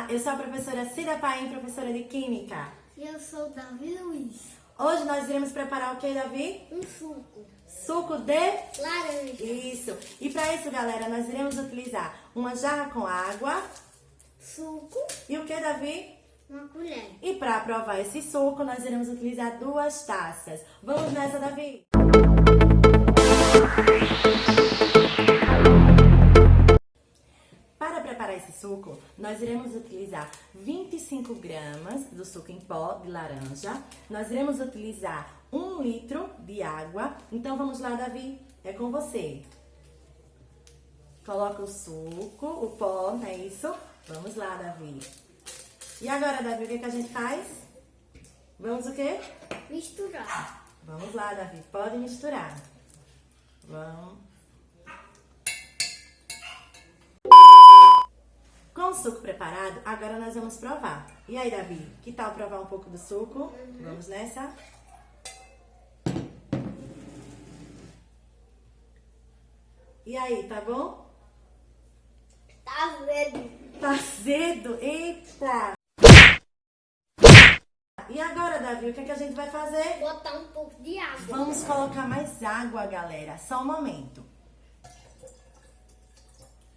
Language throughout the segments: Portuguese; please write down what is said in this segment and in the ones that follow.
Olá, eu sou a professora Cida Paim, professora de Química. E eu sou o Davi Luiz. Hoje nós iremos preparar o que, Davi? Um suco. Suco de Laranja. Isso. E para isso, galera, nós iremos utilizar uma jarra com água. Suco. E o que, Davi? Uma colher. E para provar esse suco, nós iremos utilizar 2 taças. Vamos nessa, Davi? Para preparar esse suco, nós iremos utilizar 25 gramas do suco em pó de laranja. Nós iremos utilizar 1 litro de água. Então, vamos lá, Davi, é com você. Coloca o suco, o pó, não é isso? Vamos lá, Davi. E agora, Davi, o que a gente faz? Vamos o quê? Misturar. Vamos lá, Davi, pode misturar. Vamos. Com o suco preparado, agora nós vamos provar. E aí, Davi, que tal provar um pouco do suco? Vamos nessa? E aí, tá bom? Tá azedo. Tá azedo? Eita! E agora, Davi, o que a gente vai fazer? Botar um pouco de água. Vamos colocar mais água, galera. Só um momento.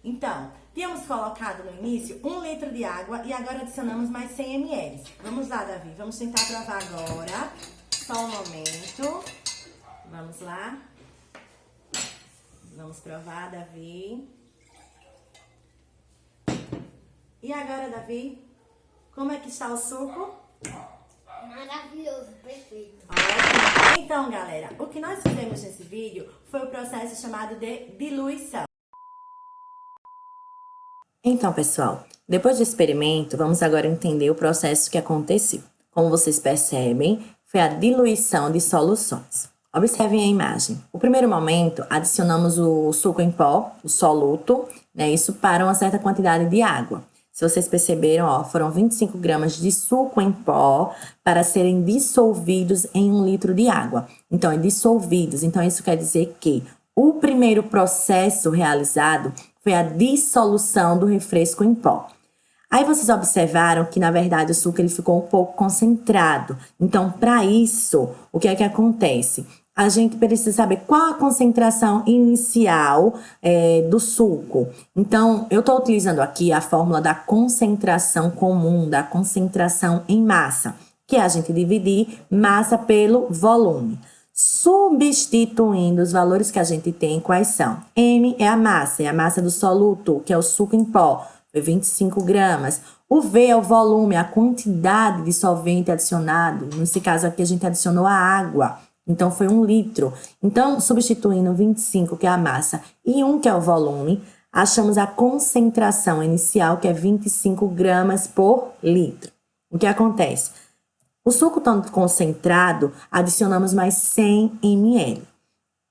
Então, tínhamos colocado no início 1 litro de água e agora adicionamos mais 100 ml. Vamos lá, Davi. Vamos tentar provar agora. Só um momento. Vamos lá. Vamos provar, Davi. E agora, Davi? Como é que está o suco? Maravilhoso, perfeito. Ótimo. Então, galera, o que nós fizemos nesse vídeo foi o processo chamado de diluição. Então, pessoal, depois do experimento, vamos agora entender o processo que aconteceu. Como vocês percebem, foi a diluição de soluções. Observem a imagem. No primeiro momento, adicionamos o suco em pó, o soluto, né, isso para uma certa quantidade de água. Se vocês perceberam, ó, foram 25 gramas de suco em pó para serem dissolvidos em 1 litro de água. Então, é dissolvidos. Então, isso quer dizer que o primeiro processo realizado foi a dissolução do refresco em pó. Aí vocês observaram que, na verdade, o suco ele ficou um pouco concentrado. Então, para isso, o que é que acontece? A gente precisa saber qual a concentração inicial do suco. Então, eu estou utilizando aqui a fórmula da concentração comum, da concentração em massa, que é a gente dividir massa pelo volume. Substituindo os valores que a gente tem, quais são? M é a massa do soluto, que é o suco em pó, foi 25 gramas. O V é o volume, a quantidade de solvente adicionado. Nesse caso aqui, a gente adicionou a água, então foi 1 litro. Então, substituindo 25, que é a massa, e 1, que é o volume, achamos a concentração inicial, que é 25 gramas por litro. O que acontece? O suco tanto concentrado, adicionamos mais 100 ml.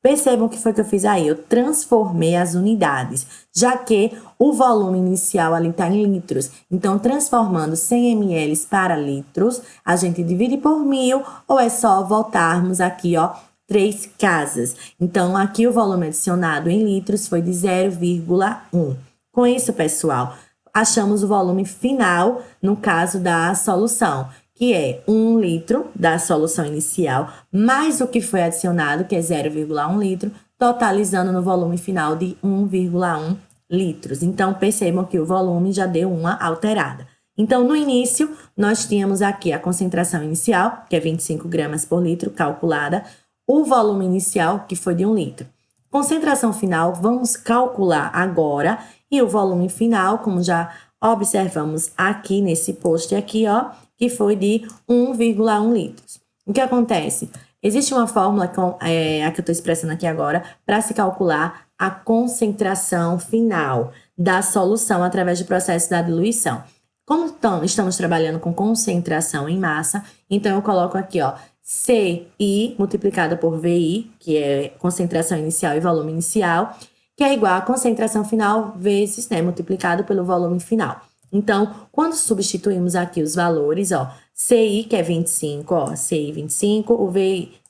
Percebam o que foi que eu fiz aí? Eu transformei as unidades, já que o volume inicial ali está em litros. Então, transformando 100 ml para litros, a gente divide por 1000 ou é só voltarmos aqui, ó, 3 casas. Então, aqui o volume adicionado em litros foi de 0,1. Com isso, pessoal, achamos o volume final no caso da solução, que é 1 litro da solução inicial, mais o que foi adicionado, que é 0,1 litro, totalizando no volume final de 1,1 litros. Então, percebam que o volume já deu uma alterada. Então, no início, nós tínhamos aqui a concentração inicial, que é 25 gramas por litro, calculada, o volume inicial, que foi de 1 litro. Concentração final, vamos calcular agora, e o volume final, como já observamos aqui nesse post aqui, ó, que foi de 1,1 litros. O que acontece? Existe uma fórmula, a que eu estou expressando aqui agora, para se calcular a concentração final da solução através do processo da diluição. Como estamos trabalhando com concentração em massa, então eu coloco aqui, ó, CI multiplicado por VI, que é concentração inicial e volume inicial, que é igual a concentração final vezes, né, multiplicado pelo volume final. Então, quando substituímos aqui os valores, ó, CI, que é 25, ó, CI 25, o VI,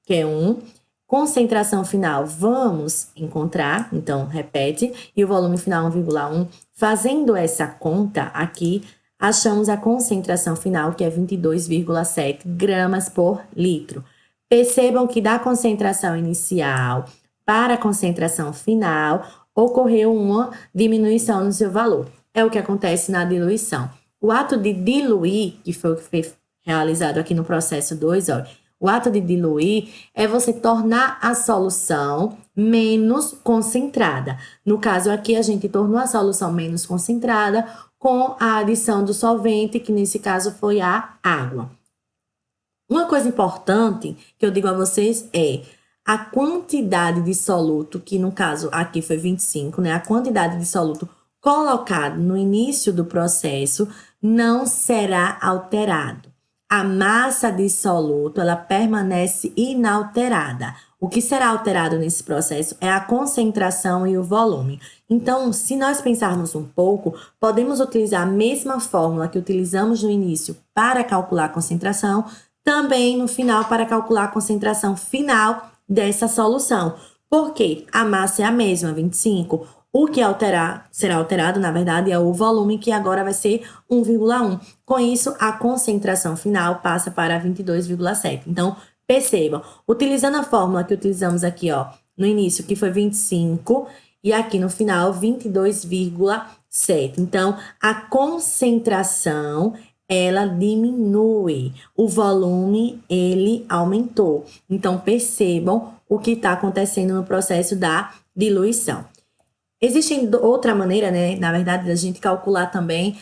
que é 1, Concentração final, vamos encontrar, então repete, e o volume final 1,1. Fazendo essa conta aqui, achamos a concentração final, que é 22,7 gramas por litro. Percebam que da concentração inicial para a concentração final, ocorreu uma diminuição no seu valor. É o que acontece na diluição. O ato de diluir, que foi o que foi realizado aqui no processo 2, ó, o ato de diluir é você tornar a solução menos concentrada. No caso aqui, a gente tornou a solução menos concentrada com a adição do solvente, que nesse caso foi a água. Uma coisa importante que eu digo a vocês é a quantidade de soluto, que no caso aqui foi 25, né? A quantidade de soluto colocado no início do processo não será alterado. A massa de soluto, ela permanece inalterada. O que será alterado nesse processo é a concentração e o volume. Então, se nós pensarmos um pouco, podemos utilizar a mesma fórmula que utilizamos no início para calcular a concentração, também no final para calcular a concentração final dessa solução. Porque a massa é a mesma, 25. O que será alterado, na verdade, é o volume, que agora vai ser 1,1. Com isso, a concentração final passa para 22,7. Então, percebam, utilizando a fórmula que utilizamos aqui, ó, no início, que foi 25, e aqui no final, 22,7. Então, a concentração, ela diminui, o volume, ele aumentou. Então, percebam o que está acontecendo no processo da diluição. Existe outra maneira, né, na verdade, da gente calcular também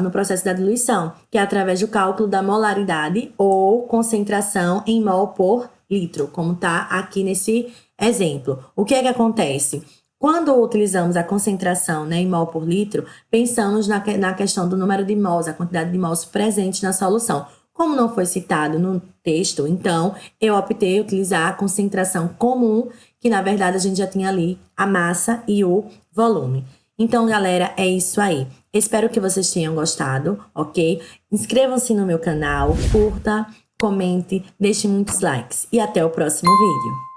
no processo da diluição, que é através do cálculo da molaridade ou concentração em mol por litro, como está aqui nesse exemplo. O que é que acontece? Quando utilizamos a concentração, né, em mol por litro, pensamos na questão do número de mols, a quantidade de mols presentes na solução. Como não foi citado no texto, então, eu optei por utilizar a concentração comum, que na verdade a gente já tinha ali a massa e o volume. Então, galera, é isso aí. Espero que vocês tenham gostado, ok? Inscrevam-se no meu canal, curta, comente, deixe muitos likes. E até o próximo vídeo.